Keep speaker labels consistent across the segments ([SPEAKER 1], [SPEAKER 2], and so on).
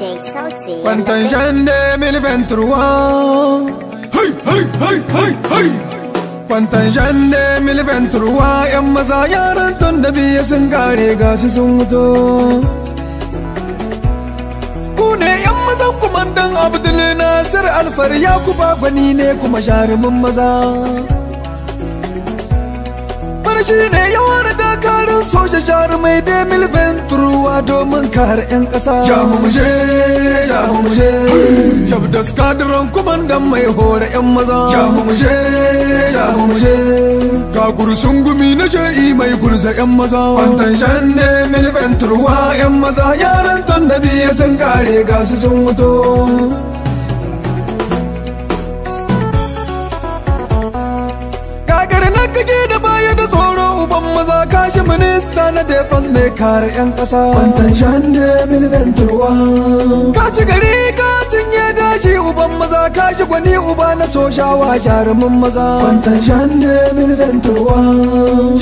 [SPEAKER 1] DJ Salty.
[SPEAKER 2] Quanto gente mi venturua, hey hey hey hey hey. Quanta gente mi venturua, yan maza yaran tun da biya sun kare gasu sun mutu. Ku ne yan mazan kumandan Abdul Nasir Alfar Yakuba gwani ne kuma jarumin maza. Shi ne yawan dakarun soja jarumai da mil venturwa domin kare 'yan ƙasa. Jamu muje, jab da skadiron kumandan mai hore 'yan maza. Jamu muje, ga gursun gumi na sha'i mai gurza 'yan maza. Kwantan shan ne mil venturwa 'yan maza yaran ton da biya sun kare gasu sun mutu. Kage da baya da tsoro uban maza kashi minista na defense mai kare 'yan ƙasa. Kwantan shan da mil venturwa, ka ci gari ka cinye dashi uban maza kashi gwani uba na sojawa jarumin maza. Kwantan shan da mil venturwa,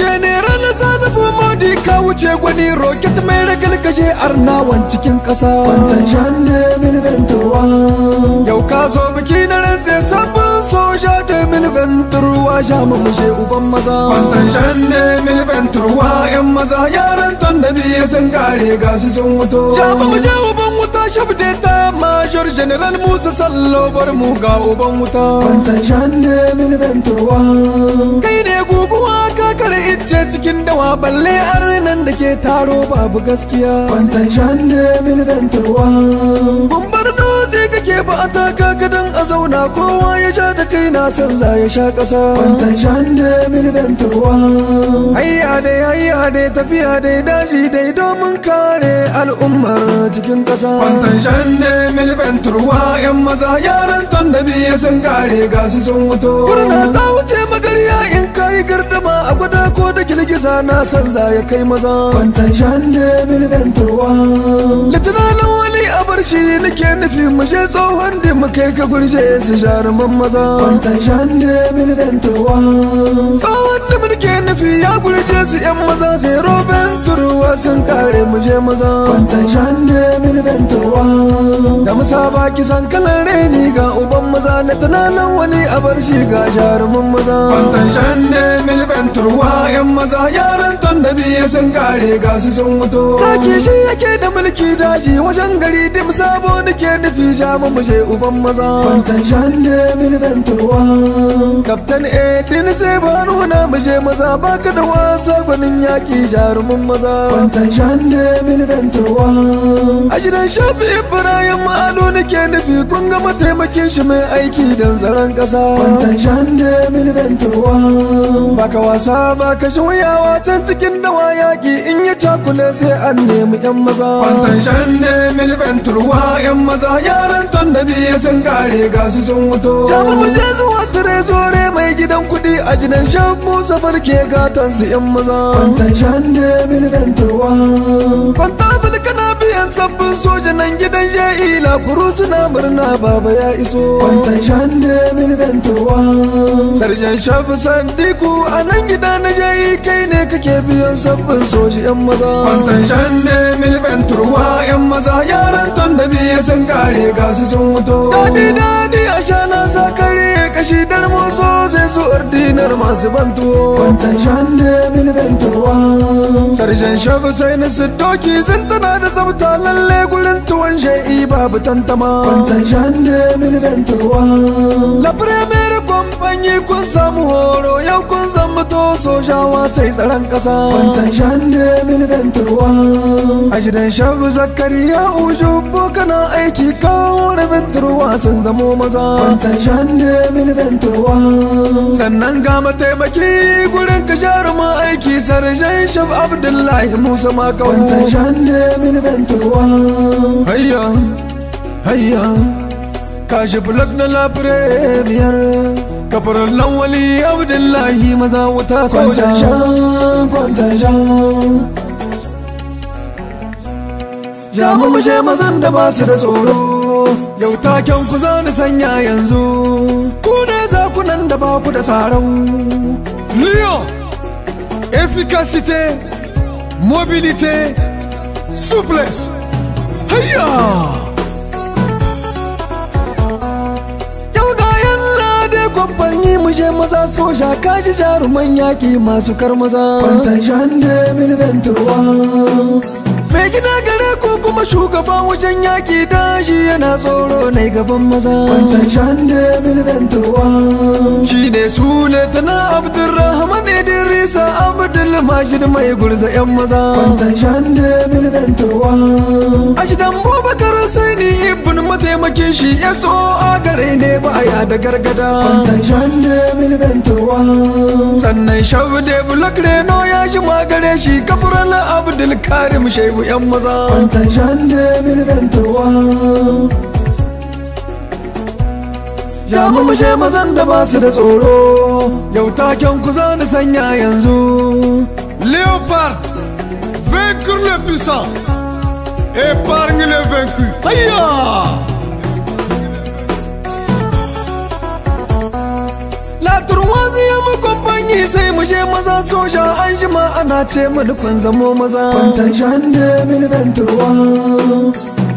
[SPEAKER 2] general na zazafu modi ka wuce gwani rocket mai ragalgashe arnawan cikin ƙasa. Kwantan shan da mil venturwa, yau ka zo biki na rantse sabbin soja da mil venturwa jamu muje uban maza. Kwantan shan ne mil venturwa 'yan maza yaran ton da biya sun kare gasu sun wuto. Jamu muje uban wuta shabde ta major general Musa Sallo bar mu ga uban wuta. Kwantan shan ne mil venturwa, kai ne guguwa ka kare icce cikin dawa balle arnan da ke taro babu gaskiya. Kwantan shan ne mil venturwa, gumbar dutse kake ba a taka gadan a zauna kowa ya sha da kai na san za ya sha ƙasa. Kwantan shan ne mil venturwa, hayya dai tafiya dai daji dai domin kare al'ummar cikin ƙasa. Kwantan shan ne mil venturwa 'yan maza yaran ton da biya sun kare gasu sun wuto. Kurna ta wuce magarya in kayi gardama a gwada ko da girgiza na san za ya kai maza. Kwantan shan ne mil venturwa, litina lawali a bar shi nake nufi mu je tsohon da mu kai ka gurje su jaruman maza. Kwantan shan ne mil venturwa, tsohon da muke nufi ya gurje su 'yan maza zero venturwa sun kare mu je maza. Kwantan shan ne mil venturwa, da musa baki san kalan reni ga uban maza na tunanin wani a bar shi ga jaruman maza. Kwantan shan ne mil venturwa 'yan maza yaran ton da biya sun kare gasu sun mutu. Saki shi yake da mulki daji wajen gari dim sabo nake nufi jamu muje uban maza. Kwantan shan ne mil venturwa, Captain Edin sai ba nuna muje maza baka da wasa gwanin yaki jarumin maza. Kwantan shan ne mil venturwa, a gidan shafi Ibrahim Alu nake nufi kun ga mataimakin shi mai aiki don tsaron ƙasa. Kwantan shan ne mil venturwa, baka wasa baka shuyawa can cikin dawa yaki in ya cakule sai an nemi 'yan maza. Kwantan shan ne mil venturwa 'yan maza yaran ton da biya sun kare gasu sun wuto. Jamu muje zuwa Trezore mai gidan kuɗi a gidan shan Musa farke gatan su 'yan maza. Kwantan shan ne mil venturwa, kwanta kana biyan sabbin soja nan gidan She'ila kuru suna murna baba ya iso. Kwantan shan ne mil venturwa, sarjan shafi sandiku a nan gida na She'i kai ne kake biyan sabbin soja 'yan maza. Kwantan shan ne mil venturwa 'yan maza yaran ton da biya sun kare gasu sun wuto. Dadi a sha na sakare kashi dar moso sai su ordinar masu bantuwo. Kwantan shan ne mil venturwa, sarjan shafi sai na su doki sun tana da tsafta lalle gurin tuwon She'i babu tantama. Kwantan shan ne mil venturwa, la premier kwamfanyi kun samu horo yau kun zama to sojawa sai tsaron ƙasa. Kwantan shan ne mil venturwa, a gidan shafi Zakariya Ujubu kana aiki kawo da venturwa sun zamo maza. Kwantan shan ne mil venturwa, sannan ga mataimaki gurin ka jaruma aiki sarjan shaf Abdullahi Musa Makawo. Kwantan shan ne mil venturwa, hayya kashi bulak na la premier kafarar lawali Abdullahi maza wuta soja. Kwantan shan jamu muje mazan da ba su da tsoro, yau taken ku za ni sanya yanzu ku ne zakunan da ba ku da sarau. Lyon, efficacité, mobilité, souplesse. Hayya! mu je maza soja kaji jaruman yaƙi masu kar maza. Kwantan shande milventurwa. Mai gida gare ko kuma shugaban wajen yaƙi dashi yana tsoro na gaban maza. Kwantan shande milventurwa. Shi ne Sule tana Abdulrahman Idrisa Abdul Majid mai gurza 'yan maza. Kwantan shande milventurwa. Ashidan Bubakar Saini ibn mataimakin shi ya so a gare ne ba ya da gargada. Kwantan shande milventurwa. Sannan Shabde Bulak Reno ya shi magare shi Kafural Abdul Karim Shehu 'yan maza. Kwantan shande milventurwa. Ja mu mushe mazan da ba su da tsoro, yau taken ku za ni sanya yanzu.
[SPEAKER 1] Léopard, vaincre le puissant, épargne le vaincu.
[SPEAKER 2] Hayya! Laturwazi ya mu kwamfanyi sai mu je maza soja an jima ana ce manufan zamo maza. Kwantan shande milventurwa.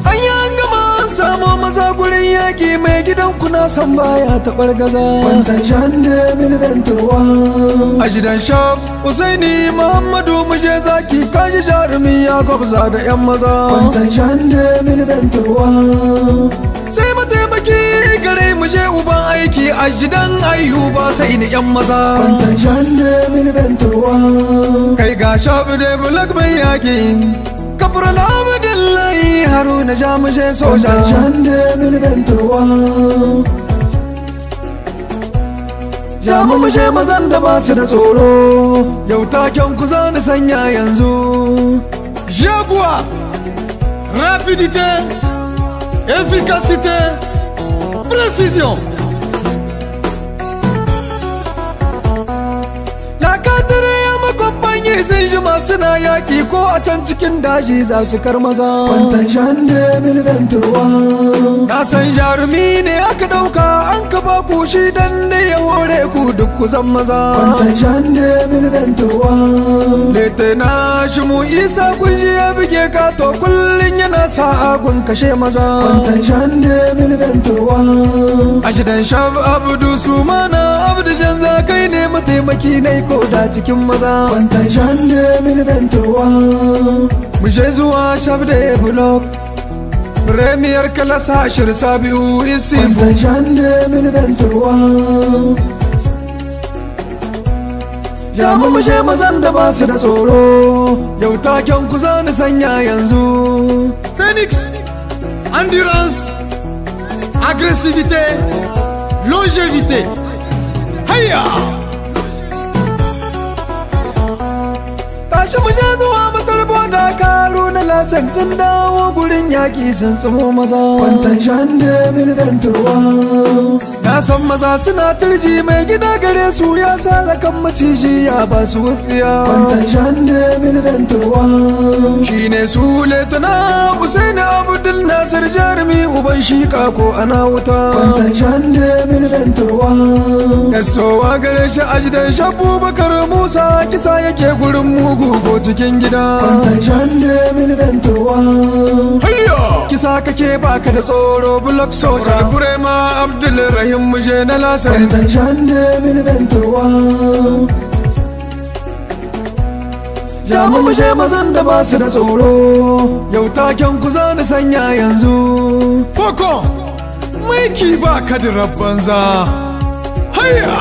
[SPEAKER 2] An yi an gama an samo maza gurin yaƙi mai gidan kuna san baya taɓar gaza. Kwantan shande milventurwa. A gidan Shaf Usaini Muhammadu mu je zaki kaji jarumi ya gwabza da 'yan maza. Kwantan shande milventurwa. Sai mataimaki gare mu je uban aiki a gidan Ayuba sai ni 'yan maza. Kwantan shande milventurwa. Kai ga Shabde Bulak mai yaƙi Kafural Abdullahi Haruna ja mu je soja. Kwantan shande milventurwa. Ja mu je mazan da ba su da tsoro, yau taken ku za ni sanya yanzu.
[SPEAKER 1] Jaguar, rapidité, efficacité, précision.
[SPEAKER 2] Lakatare ya makwabbanyi sun jima suna yaƙi ko a can cikin daji za su kar maza. Kwantan shande milventurwa. Na san jarumi ne aka ɗauka an ka ba ku shi dan ne ya hore ku duk kusan maza. Kwantan shande milventurwa. Letena Shimu Isa kun ji ya bige ka to kullum yana sa agun kashe maza. Kwantan shande milventurwa. Ashidan Shaf Abdu Sumana Abdu Janza kai ne mataimaki na ko da cikin maza. Kwantan shande milventurwa. Mu je zuwa Shabde Bulak Premier Class Hashir Sabiu Isifu. Kwantan shande milventurwa. Ja mu je mazan da ba su da tsoro, yau taken ku za ni sanya yanzu.
[SPEAKER 1] Phoenix, endurance, agressivité, longévité.
[SPEAKER 2] Hayya! Tashi mu je zuwa matarbo da karu na lasak sun dawo gurin yaƙi sun tsumo maza. Kwantan shande milventurwa. Na san maza suna turji mai gida gare su ya sara kan maciji ya ba su wutsiya. Kwantan shande milventurwa. Shi ne Sule tana Usaini Abdul Nasir jarumi uban shika ko ana wuta. Kwantan shande milventurwa. Yasowa gare shi ajidan Shabu Bakar Musa kisa yake gurin mugu ko cikin gida. Kwantan shande milventurwa.
[SPEAKER 1] Hayya!
[SPEAKER 2] Kisa kake baka da tsoro Bulak soja.
[SPEAKER 1] Burema Abdul Rahim muje na Lasar.
[SPEAKER 2] Kwantan shande milventurwa. Ja mu je mazan da ba su da tsoro, yau taken ku za ni sanya yanzu.
[SPEAKER 1] Foko, maiki ba ka da rabbanza. Hayya!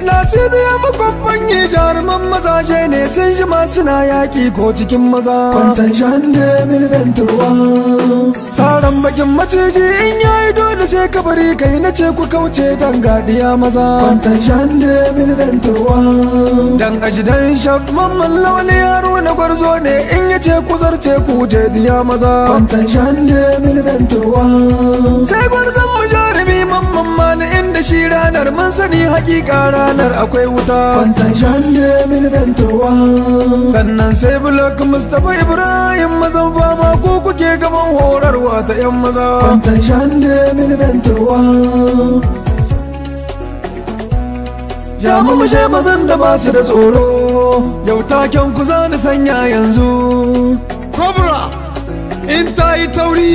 [SPEAKER 2] Nasiru ya makwabbanyi jaruman mazaje ne sun jima suna yaƙi ko cikin maza. Kwantan shande milventurwa. Saran bakin maciji in yayi dole sai ka bari kai na ce ku kauce dan gadiya maza. Kwantan shande milventurwa. Dan ajidan Shaf Mamman Lawali yaro na gwarzo ne in ya ce ku zarce ku je diya maza. Kwantan shande milventurwa. Sai gwarzon mu jarumi Mamman Mali inda shi ranar mun sani hakika ranar akwai wuta. Kwantan shande milventurwa. Sannan sai Bulak Mustapha Ibrahim mazan fama ko kuke gaban horarwa ta 'yan maza. Kwantan shande milventurwa. Ja mu je mazan da ba su da tsoro, yau taken ku za ni sanya yanzu.
[SPEAKER 1] Cobra, in ta yi tauri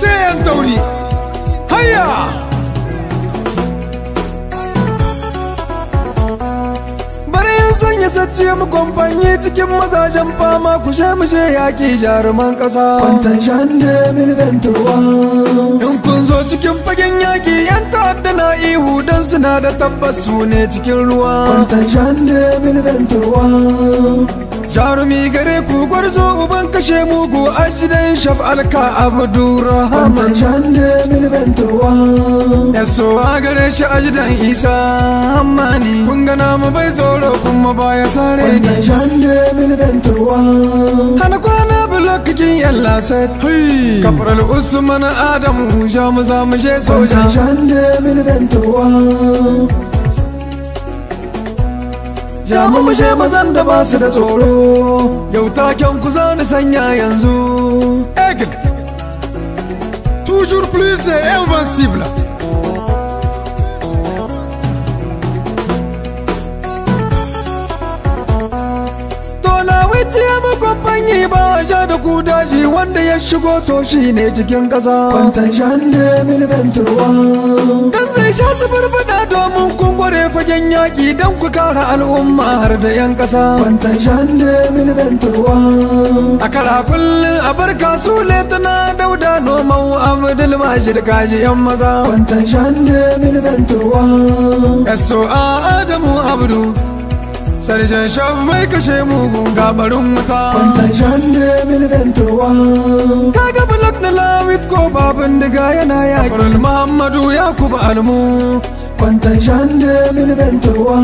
[SPEAKER 1] sai yan tauri hayya
[SPEAKER 2] sanya sacce mu kwamfanye cikin mazajen fama ku mu je yaƙi jaruman ƙasa kwantan shande milventurwa in kun zo cikin fagen yaƙi yan ta'adda na ihu don suna da tabbas su ne cikin ruwa kwantan shande milventurwa jarumi gare ku gwarzo uban kashe mugu ashidan shaf alka abdurrahman kwantan shande milventurwa yaso a gare shi ajidan isa hammani kun gana mu bai tsoro kuma baya sare ni kwantan shande milventurwa hana kwana blokikin yalla set kafaral usman adamu jamu za mu je soja kwantan shande milventurwa jamu mu je mazan da ba su da tsoro yau taken ku za ni sanya yanzu
[SPEAKER 1] aigle toujours plus invincible
[SPEAKER 2] mu kwamfani ba sha da ku daji wanda ya shigo to shi ne cikin ƙasa kwantan shande milventurwa dan zai sha su farfada domin kun gware fagen yaƙi don ku kare al'umma har da 'yan ƙasa kwantan shande milventurwa a kara kullum a barka su letana dauda noman abdul majid kaji 'yan maza kwantan shande milventurwa yaso a adamu abdu Sarjan shaf mai kashe mugun gabarin wuta kwantan shande milventurwa kaga bulak na lawit ko babin diga yana yaƙi Farul Muhammadu Yakubu Almu kwantan shande milventurwa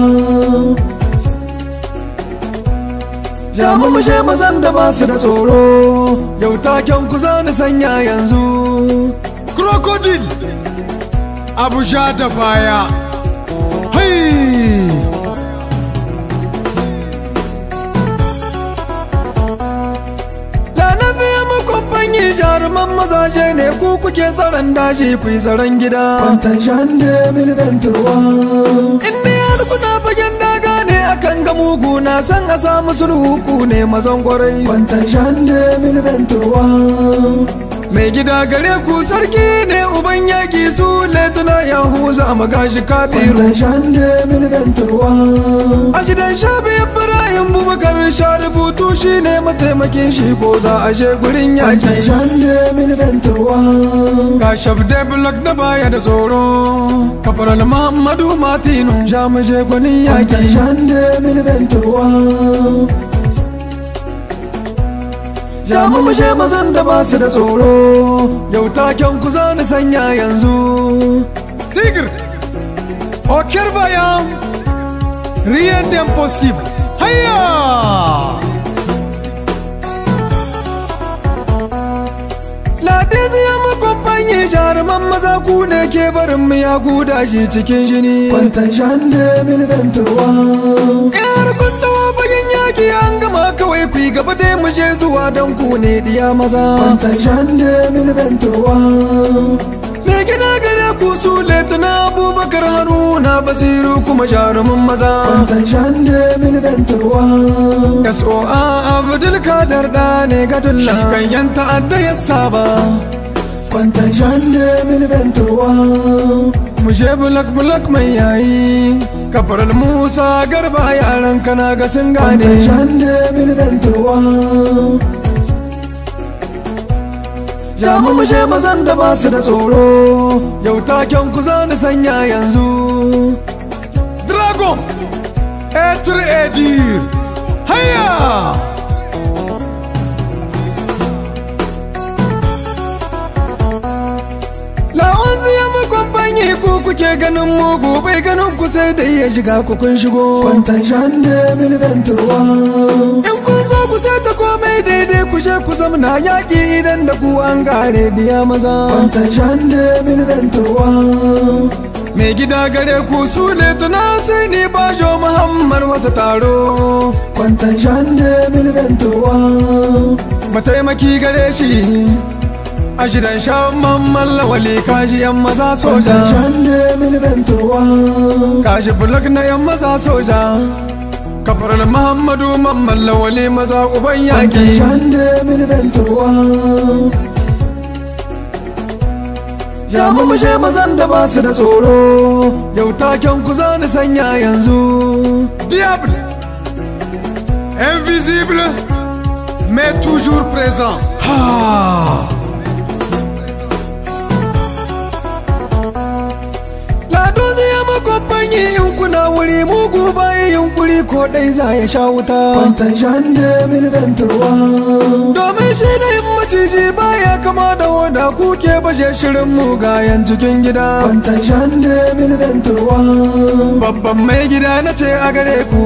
[SPEAKER 2] jamu mu je mazan da ba su da tsoro yau taken ku za ni sanya yanzu
[SPEAKER 1] crocodile abu sha da baya hai
[SPEAKER 2] jaruman mazaje ne ku kuke tsaron daji ku yi tsaron gida kwantan shande milventurwa inda yar kuna fagen daga ne akan ga mugu na san a samu sulhu ku ne mazan kwarai kwantan shande milventurwa mai gida gare ku sarki ne uban yaki su letuna yahuza magashi kabiru kwantan shande milventurwa ashidan shabi ibrahim bubakar sharifutu shi ne mataimakin shi ko za a je gurin yaki kwantan shande milventurwa
[SPEAKER 1] ga shabde bulak da baya da tsoro kafaral muhammadu matinu
[SPEAKER 2] sha mu je gurin yaki kwantan shande milventurwa jamu mu je mazan da ba su da tsoro yau taken ku za ni sanya yanzu
[SPEAKER 1] tigre au cœur vaillant rien d'impossible hayya
[SPEAKER 2] ladezi ya mu kwamfani jaruman maza ku ne ke barin mu ya guda shi cikin jini kwantan shande milventurwa yar kuntawa bayan yaki an gama kawai ku yi gaba dai mu je zuwa don ku ne diya maza kwantan shande milventurwa me gina gare ku su letuna abubakar haruna basiru kuma jaruman maza kwantan shande milventurwa yaso a abdul kadar da ne gadulla
[SPEAKER 1] kan yan ta'adda ya saba
[SPEAKER 2] kwantan shande milventurwa mu je bulak mai yayi kafaral musa garba yaran kana ga sun gane kwantan shande milventurwa jamu mu je mazan da ba su da tsoro yau taken ku za ni sanya yanzu
[SPEAKER 1] dragon être et dur hayya
[SPEAKER 2] ku kuke ganin mugu bai ganin ku sai da iya shiga ku kun shigo kwantan shande milventurwa in kun zo ku sai ta komai daidai ku je ku zamna yaƙi idan da ku an gare biya maza kwantan shande milventurwa mai gida gare ku su letuna sai ni bajo muhammad wasa taro kwantan shande milventurwa mataimaki gare shi ashidan shan mamman lawali kaji yan maza soja kwantan shande milventurwa kashi bulak na yan maza soja
[SPEAKER 1] Kafaral Muhammadu Mamman Lawali maza uban yaki.
[SPEAKER 2] Kwantan shande milventurwa.
[SPEAKER 1] Jamu mu je mazan da ba su da tsoro. Yau taken ku za ni sanya yanzu. Diable, invisible, mais toujours présent. Ha! Lado zai makon in kuna wuri mugu bayan yunkuri ko dai za ya sha wuta.
[SPEAKER 2] Kwantan shande milventurwa.
[SPEAKER 1] Domin shi da yin maciji baya kama da wanda kuke baje shirin mugayen cikin gida.
[SPEAKER 2] Kwantan shande milventurwa.
[SPEAKER 1] Babban mai gida na ce a gare ku,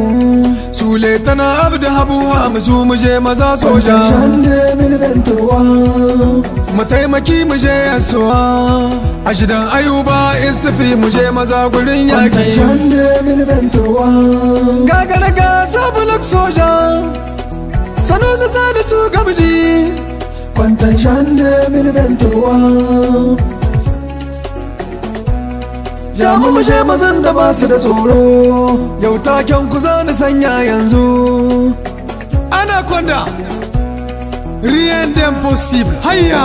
[SPEAKER 1] Sule tana abda habu hamsu mu je maza soja.
[SPEAKER 2] Kwantan shande milventurwa.
[SPEAKER 1] Mu taimaki mu je yasuwa, a shidan Ayuba Isufi mu je maza gurin
[SPEAKER 2] Kwantan
[SPEAKER 1] yaki.
[SPEAKER 2] shande milventurwa.
[SPEAKER 1] Gagara ga sabulak soja, Sanusi sani su gamji.
[SPEAKER 2] Kwantan shande milventurwa.
[SPEAKER 1] Jamu mu je mazan da ba su da tsoro. Yau taken ku za ni sanya yanzu. Anaconda, rien d'impossible. Hayya!